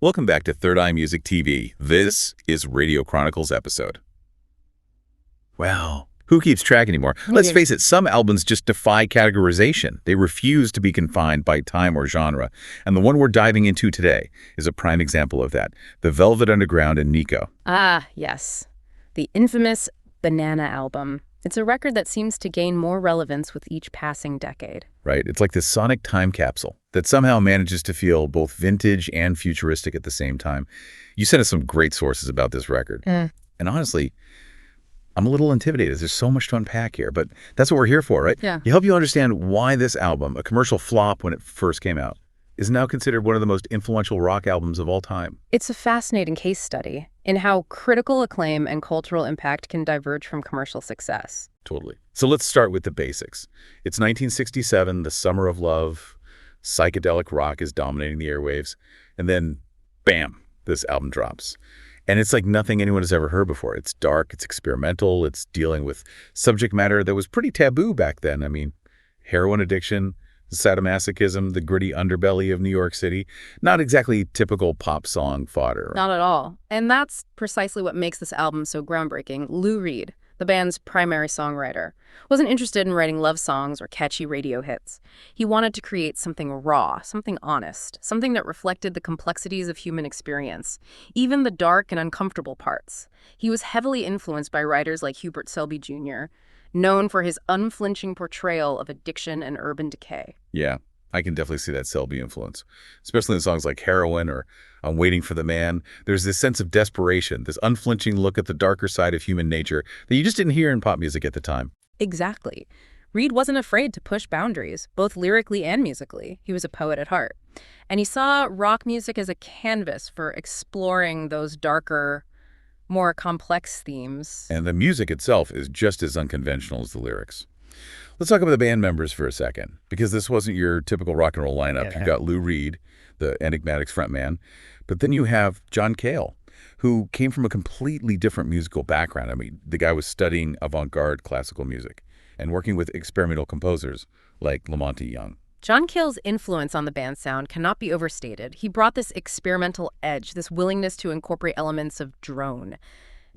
Welcome back to Third Eye Music TV. This is Radio Chronicles episode. Wow. Who keeps track anymore? Let's face it, some albums just defy categorization. They refuse to be confined by time or genre. And the one we're diving into today is a prime example of that. The Velvetunderground&nico. Ah, yes. The infamous Banana album. It's a record that seems to gain more relevance with each passing decade. Right. It's like this sonic time capsule that somehow manages to feel both vintage and futuristic at the same time. You sent us some great sources about this record. And honestly, I'm a little intimidated. There's so much to unpack here, but that's what we're here for, right? Yeah. You help you understand why this album, a commercial flop when it first came out, is now considered one of the most influential rock albums of all time. It's a fascinating case study in how critical acclaim and cultural impact can diverge from commercial success. Totally. So let's start with the basics. It's 1967, the summer of love. Psychedelic rock is dominating the airwaves. And then, bam, this album drops. And it's like nothing anyone has ever heard before. It's dark, it's experimental, it's dealing with subject matter that was pretty taboo back then. I mean, heroin addiction, sadomasochism, the gritty underbelly of New York City. Not exactly typical pop song fodder. Not at all. And that's precisely what makes this album so groundbreaking. Lou Reed, the band's primary songwriter, wasn't interested in writing love songs or catchy radio hits. He wanted to create something raw, something honest, something that reflected the complexities of human experience, even the dark and uncomfortable parts. He was heavily influenced by writers like Hubert Selby Jr., known for his unflinching portrayal of addiction and urban decay. Yeah, I can definitely see that Selby influence, especially in songs like Heroin or I'm Waiting for the Man. There's this sense of desperation, this unflinching look at the darker side of human nature that you just didn't hear in pop music at the time. Exactly. Reed wasn't afraid to push boundaries, both lyrically and musically. He was a poet at heart. And he saw rock music as a canvas for exploring those darker, more complex themes. And the music itself is just as unconventional as the lyrics. Let's talk about the band members for a second, because this wasn't your typical rock and roll lineup. You've got Lou Reed, the Enigmatics frontman, but then you have John Cale, who came from a completely different musical background. I mean, the guy was studying avant-garde classical music and working with experimental composers like Lamonti Young. John Cale's influence on the band's sound cannot be overstated. He brought this experimental edge, this willingness to incorporate elements of drone,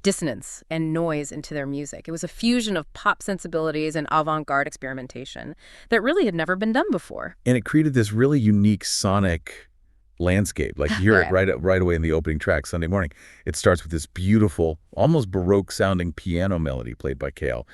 dissonance, and noise into their music. It was a fusion of pop sensibilities and avant-garde experimentation that really had never been done before. And it created this really unique sonic landscape. Like you hear it right away in the opening track, Sunday Morning. It starts with this beautiful, almost Baroque-sounding piano melody played by Cale.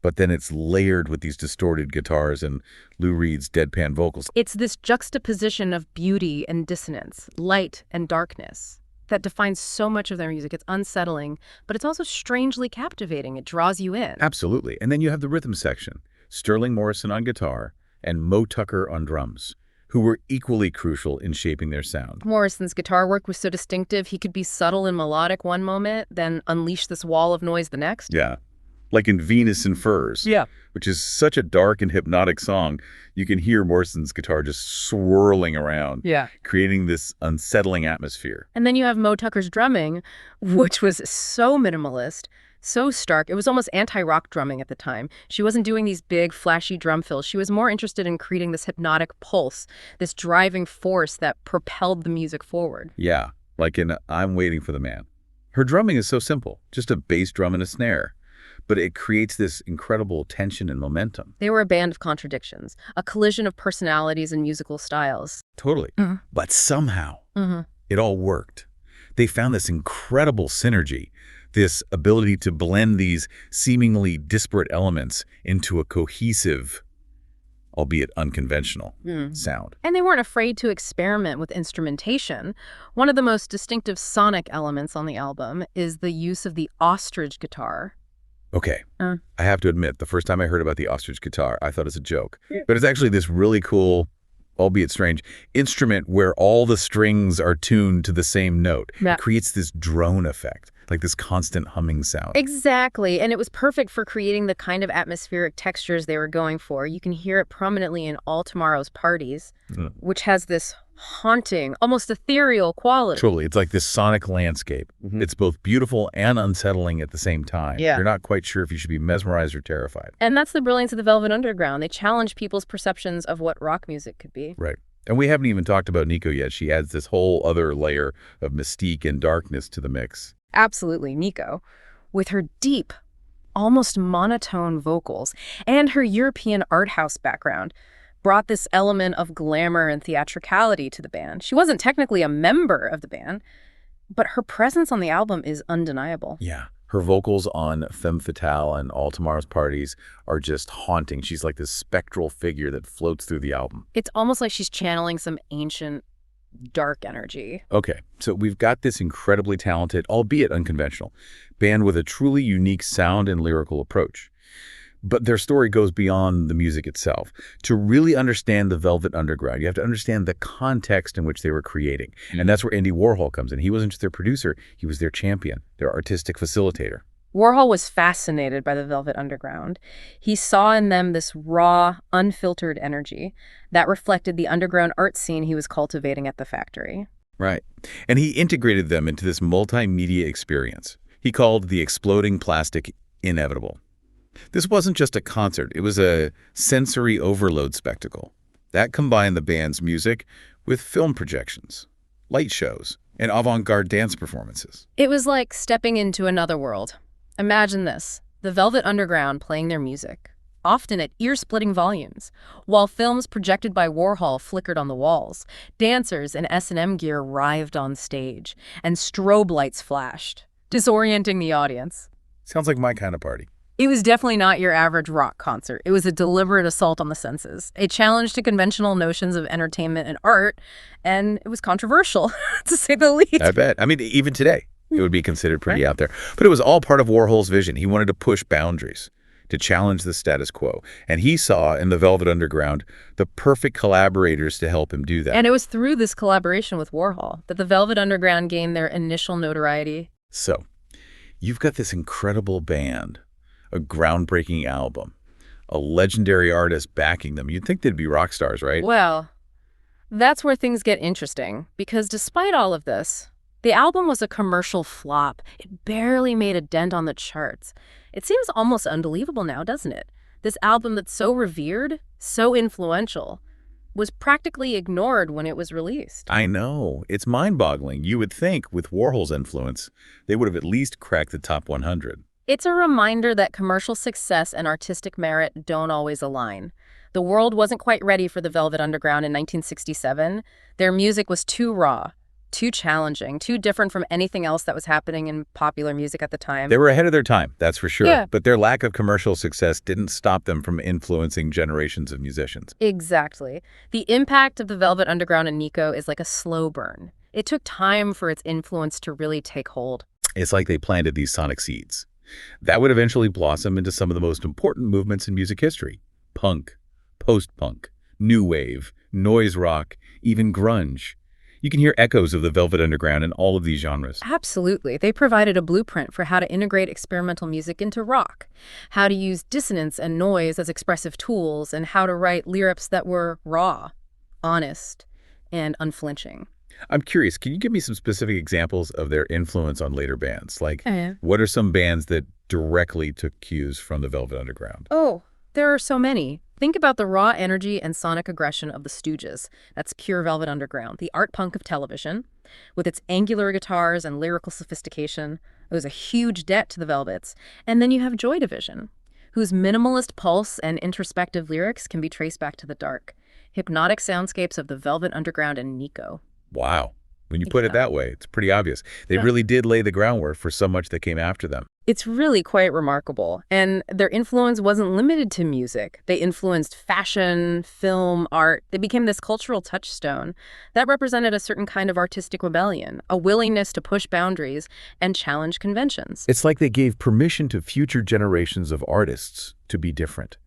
But then it's layered with these distorted guitars and Lou Reed's deadpan vocals. It's this juxtaposition of beauty and dissonance, light and darkness, that defines so much of their music. It's unsettling, but it's also strangely captivating. It draws you in. Absolutely. And then you have the rhythm section, Sterling Morrison on guitar and Mo Tucker on drums, who were equally crucial in shaping their sound. Morrison's guitar work was so distinctive. He could be subtle and melodic one moment, then unleash this wall of noise the next. Yeah. Like in Venus in Furs, which is such a dark and hypnotic song, you can hear Morrison's guitar just swirling around, creating this unsettling atmosphere. And then you have Mo Tucker's drumming, which was so minimalist, so stark. It was almost anti-rock drumming at the time. She wasn't doing these big, flashy drum fills. She was more interested in creating this hypnotic pulse, this driving force that propelled the music forward. Yeah, like in I'm Waiting for the Man. Her drumming is so simple, just a bass drum and a snare. But it creates this incredible tension and momentum. They were a band of contradictions, a collision of personalities and musical styles. Totally. But somehow, it all worked. They found this incredible synergy, this ability to blend these seemingly disparate elements into a cohesive, albeit unconventional, sound. And they weren't afraid to experiment with instrumentation. One of the most distinctive sonic elements on the album is the use of the ostrich guitar. Okay, I have to admit, the first time I heard about the ostrich guitar, I thought it was a joke. But it's actually this really cool, albeit strange, instrument where all the strings are tuned to the same note. It creates this drone effect, like this constant humming sound. Exactly, and it was perfect for creating the kind of atmospheric textures they were going for. You can hear it prominently in All Tomorrow's Parties, which has this haunting, almost ethereal quality. Totally. It's like this sonic landscape. It's both beautiful and unsettling at the same time. Yeah. You're not quite sure if you should be mesmerized or terrified. And that's the brilliance of the Velvet Underground. They challenge people's perceptions of what rock music could be. Right. And we haven't even talked about Nico yet. She adds this whole other layer of mystique and darkness to the mix. Absolutely, Nico. With her deep, almost monotone vocals and her European art house background, brought this element of glamour and theatricality to the band. She wasn't technically a member of the band, but her presence on the album is undeniable. Yeah. Her vocals on Femme Fatale and All Tomorrow's Parties are just haunting. She's like this spectral figure that floats through the album. It's almost like she's channeling some ancient, dark energy. Okay, so we've got this incredibly talented, albeit unconventional, band with a truly unique sound and lyrical approach. But their story goes beyond the music itself. To really understand the Velvet Underground, you have to understand the context in which they were creating. And that's where Andy Warhol comes in. He wasn't just their producer, he was their champion, their artistic facilitator. Warhol was fascinated by the Velvet Underground. He saw in them this raw, unfiltered energy that reflected the underground art scene he was cultivating at the factory. Right. And he integrated them into this multimedia experience he called the exploding plastic inevitable. This wasn't just a concert, it was a sensory overload spectacle. That combined the band's music with film projections, light shows, and avant-garde dance performances. It was like stepping into another world. Imagine this, the Velvet Underground playing their music, often at ear-splitting volumes, while films projected by Warhol flickered on the walls, dancers in S&M gear writhed on stage, and strobe lights flashed, disorienting the audience. Sounds like my kind of party. It was definitely not your average rock concert. It was a deliberate assault on the senses, a challenge to conventional notions of entertainment and art, and it was controversial, to say the least. I bet. I mean, even today, it would be considered pretty out there. But it was all part of Warhol's vision. He wanted to push boundaries, to challenge the status quo. And he saw in the Velvet Underground the perfect collaborators to help him do that. And it was through this collaboration with Warhol that the Velvet Underground gained their initial notoriety. So, you've got this incredible band, a groundbreaking album, a legendary artist backing them. You'd think they'd be rock stars, right? Well, that's where things get interesting, because despite all of this, the album was a commercial flop. It barely made a dent on the charts. It seems almost unbelievable now, doesn't it? This album that's so revered, so influential, was practically ignored when it was released. I know. It's mind-boggling. You would think, with Warhol's influence, they would have at least cracked the top 100. It's a reminder that commercial success and artistic merit don't always align. The world wasn't quite ready for the Velvet Underground in 1967. Their music was too raw, too challenging, too different from anything else that was happening in popular music at the time. They were ahead of their time, that's for sure. Yeah. But their lack of commercial success didn't stop them from influencing generations of musicians. Exactly. The impact of the Velvet Underground and Nico is like a slow burn. It took time for its influence to really take hold. It's like they planted these sonic seeds that would eventually blossom into some of the most important movements in music history. Punk, post-punk, new wave, noise rock, even grunge. You can hear echoes of the Velvet Underground in all of these genres. Absolutely. They provided a blueprint for how to integrate experimental music into rock, how to use dissonance and noise as expressive tools, and how to write lyrics that were raw, honest, and unflinching. I'm curious, can you give me some specific examples of their influence on later bands? Like, Yeah. what are some bands that directly took cues from the Velvet Underground? Oh, there are so many. Think about the raw energy and sonic aggression of the Stooges. That's pure Velvet Underground. The art punk of television, with its angular guitars and lyrical sophistication, owes a huge debt to the Velvets. And then you have Joy Division, whose minimalist pulse and introspective lyrics can be traced back to the dark, hypnotic soundscapes of the Velvet Underground and Nico. Wow. When you put it that way, it's pretty obvious. They really did lay the groundwork for so much that came after them. It's really quite remarkable. And their influence wasn't limited to music. They influenced fashion, film, art. They became this cultural touchstone that represented a certain kind of artistic rebellion, a willingness to push boundaries and challenge conventions. It's like they gave permission to future generations of artists to be different,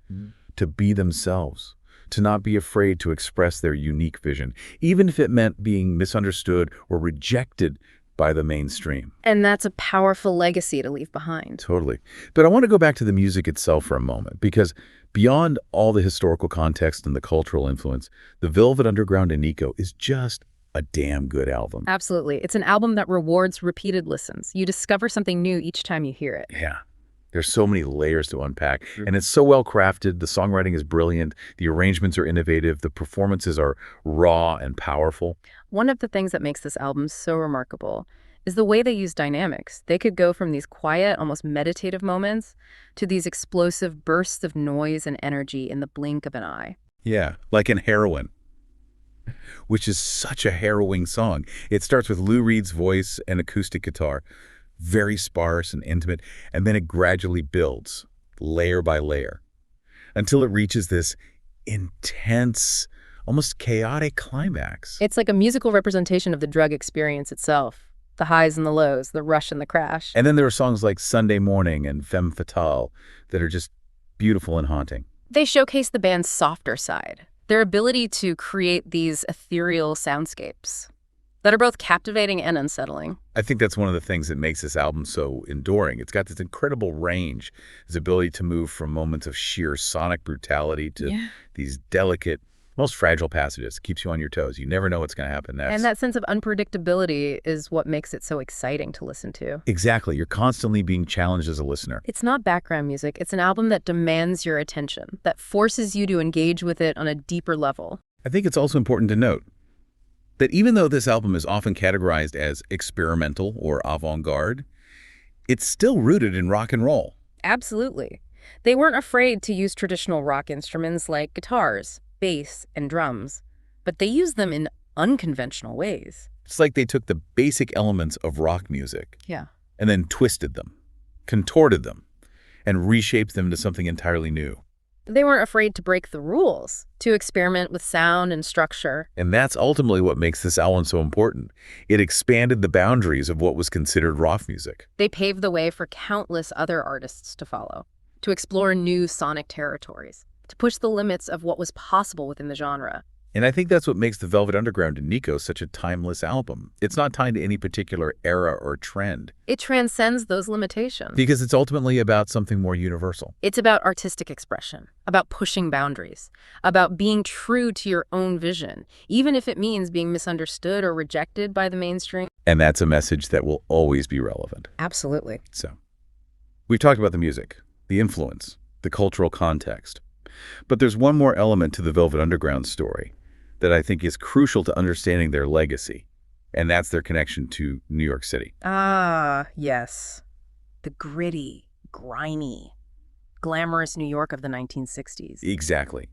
to be themselves, to not be afraid to express their unique vision, even if it meant being misunderstood or rejected by the mainstream. And that's a powerful legacy to leave behind. Totally. But I want to go back to the music itself for a moment, because beyond all the historical context and the cultural influence, the Velvet Underground and Nico is just a damn good album. Absolutely. It's an album that rewards repeated listens. You discover something new each time you hear it. Yeah. There's so many layers to unpack, and it's so well crafted. The songwriting is brilliant. The arrangements are innovative. The performances are raw and powerful. One of the things that makes this album so remarkable is the way they use dynamics. They could go from these quiet, almost meditative moments to these explosive bursts of noise and energy in the blink of an eye. Yeah, like in Heroin, which is such a harrowing song. It starts with Lou Reed's voice and acoustic guitar, very sparse and intimate, and then it gradually builds, layer by layer, until it reaches this intense, almost chaotic climax. It's like a musical representation of the drug experience itself. The highs and the lows, the rush and the crash. And then there are songs like Sunday Morning and Femme Fatale that are just beautiful and haunting. They showcase the band's softer side, their ability to create these ethereal soundscapes that are both captivating and unsettling. I think that's one of the things that makes this album so enduring. It's got this incredible range, this ability to move from moments of sheer sonic brutality to these delicate, most fragile passages. It keeps you on your toes. You never know what's going to happen next. And that sense of unpredictability is what makes it so exciting to listen to. Exactly. You're constantly being challenged as a listener. It's not background music. It's an album that demands your attention, that forces you to engage with it on a deeper level. I think it's also important to note that even though this album is often categorized as experimental or avant-garde, it's still rooted in rock and roll. Absolutely. They weren't afraid to use traditional rock instruments like guitars, bass, and drums, but they used them in unconventional ways. It's like they took the basic elements of rock music and then twisted them, contorted them, and reshaped them to something entirely new. They weren't afraid to break the rules, to experiment with sound and structure. And that's ultimately what makes this album so important. It expanded the boundaries of what was considered rock music. They paved the way for countless other artists to follow, to explore new sonic territories, to push the limits of what was possible within the genre. And I think that's what makes the Velvet Underground and Nico such a timeless album. It's not tied to any particular era or trend. It transcends those limitations. Because it's ultimately about something more universal. It's about artistic expression, about pushing boundaries, about being true to your own vision, even if it means being misunderstood or rejected by the mainstream. And that's a message that will always be relevant. Absolutely. So, we've talked about the music, the influence, the cultural context. But there's one more element to the Velvet Underground story that I think is crucial to understanding their legacy, and that's their connection to New York City. Ah, yes. The gritty, grimy, glamorous New York of the 1960s. Exactly.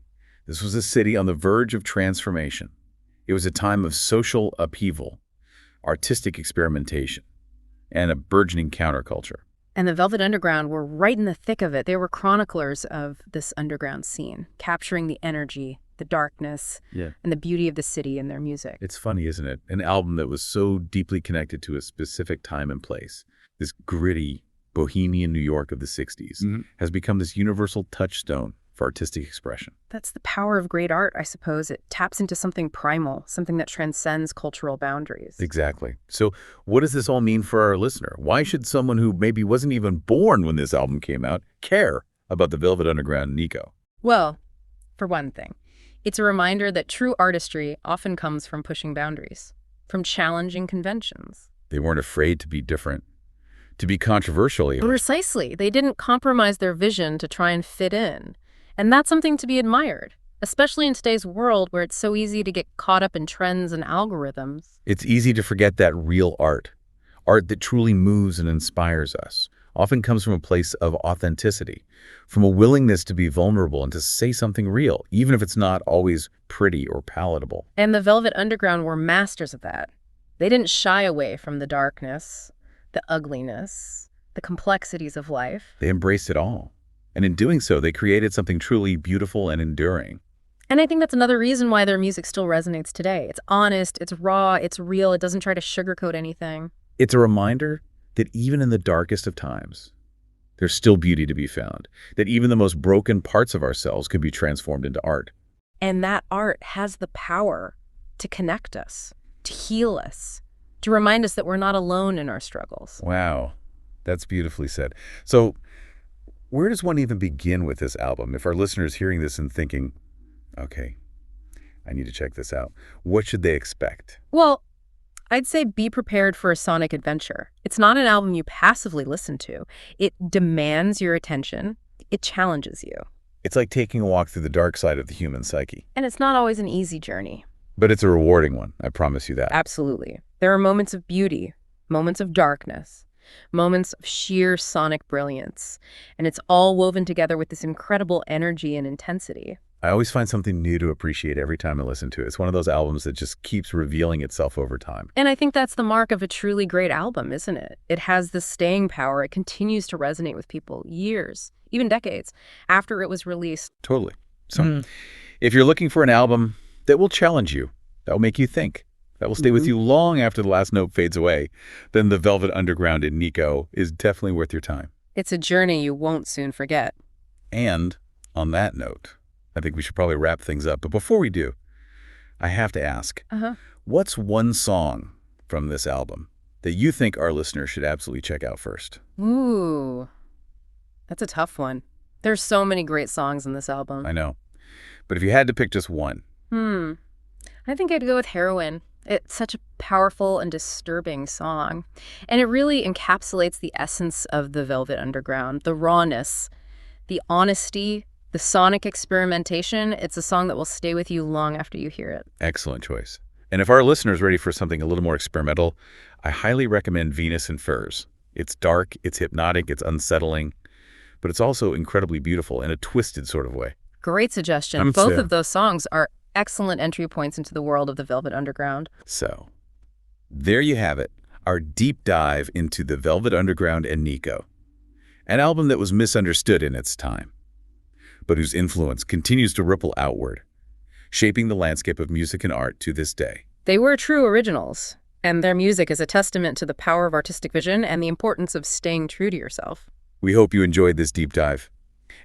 This was a city on the verge of transformation. It was a time of social upheaval, artistic experimentation, and a burgeoning counterculture. And the Velvet Underground were right in the thick of it. They were chroniclers of this underground scene, capturing the energy, the darkness, and the beauty of the city in their music. It's funny, isn't it? An album that was so deeply connected to a specific time and place, this gritty, bohemian New York of the 60s, has become this universal touchstone for artistic expression. That's the power of great art, I suppose. It taps into something primal, something that transcends cultural boundaries. Exactly. So what does this all mean for our listener? Why should someone who maybe wasn't even born when this album came out care about the Velvet Underground and Nico? Well, for one thing, it's a reminder that true artistry often comes from pushing boundaries, from challenging conventions. They weren't afraid to be different, to be controversial even. Precisely. They didn't compromise their vision to try and fit in. And that's something to be admired, especially in today's world where it's so easy to get caught up in trends and algorithms. It's easy to forget that real art that truly moves and inspires us, often comes from a place of authenticity, from a willingness to be vulnerable and to say something real, even if it's not always pretty or palatable. And the Velvet Underground were masters of that. They didn't shy away from the darkness, the ugliness, the complexities of life. They embraced it all. And in doing so, they created something truly beautiful and enduring. And I think that's another reason why their music still resonates today. It's honest, it's raw, it's real, it doesn't try to sugarcoat anything. It's a reminder that even in the darkest of times, there's still beauty to be found, that even the most broken parts of ourselves can be transformed into art. And that art has the power to connect us, to heal us, to remind us that we're not alone in our struggles. Wow, that's beautifully said. So, where does one even begin with this album? If our listeners hearing this and thinking, okay, I need to check this out, what should they expect? Well, I'd say be prepared for a sonic adventure. It's not an album you passively listen to. It demands your attention. It challenges you. It's like taking a walk through the dark side of the human psyche. And it's not always an easy journey. But it's a rewarding one, I promise you that. Absolutely. There are moments of beauty, moments of darkness, moments of sheer sonic brilliance. And it's all woven together with this incredible energy and intensity. I always find something new to appreciate every time I listen to it. It's one of those albums that just keeps revealing itself over time. And I think that's the mark of a truly great album, isn't it? It has this staying power. It continues to resonate with people years, even decades, after it was released. Totally. So if you're looking for an album that will challenge you, that will make you think, that will stay with you long after the last note fades away, then the Velvet Underground and Nico is definitely worth your time. It's a journey you won't soon forget. And on that note, I think we should probably wrap things up. But before we do, I have to ask, what's one song from this album that you think our listeners should absolutely check out first? Ooh, that's a tough one. There's so many great songs in this album. I know. But if you had to pick just one. I think I'd go with Heroin. It's such a powerful and disturbing song. And it really encapsulates the essence of the Velvet Underground, the rawness, the honesty, the sonic experimentation. It's a song that will stay with you long after you hear it. Excellent choice. And if our listeners are ready for something a little more experimental, I highly recommend Venus in Furs. It's dark, it's hypnotic, it's unsettling, but it's also incredibly beautiful in a twisted sort of way. Great suggestion. Both of those songs are excellent entry points into the world of the Velvet Underground. So, there you have it, our deep dive into the Velvet Underground and Nico, an album that was misunderstood in its time, but whose influence continues to ripple outward, shaping the landscape of music and art to this day. They were true originals, and their music is a testament to the power of artistic vision and the importance of staying true to yourself. We hope you enjoyed this deep dive,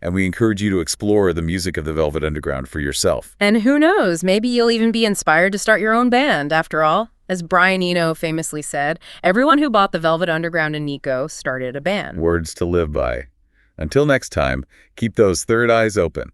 and we encourage you to explore the music of the Velvet Underground for yourself. And who knows, maybe you'll even be inspired to start your own band, after all. As Brian Eno famously said, everyone who bought the Velvet Underground and Nico started a band. Words to live by. Until next time, keep those third eyes open.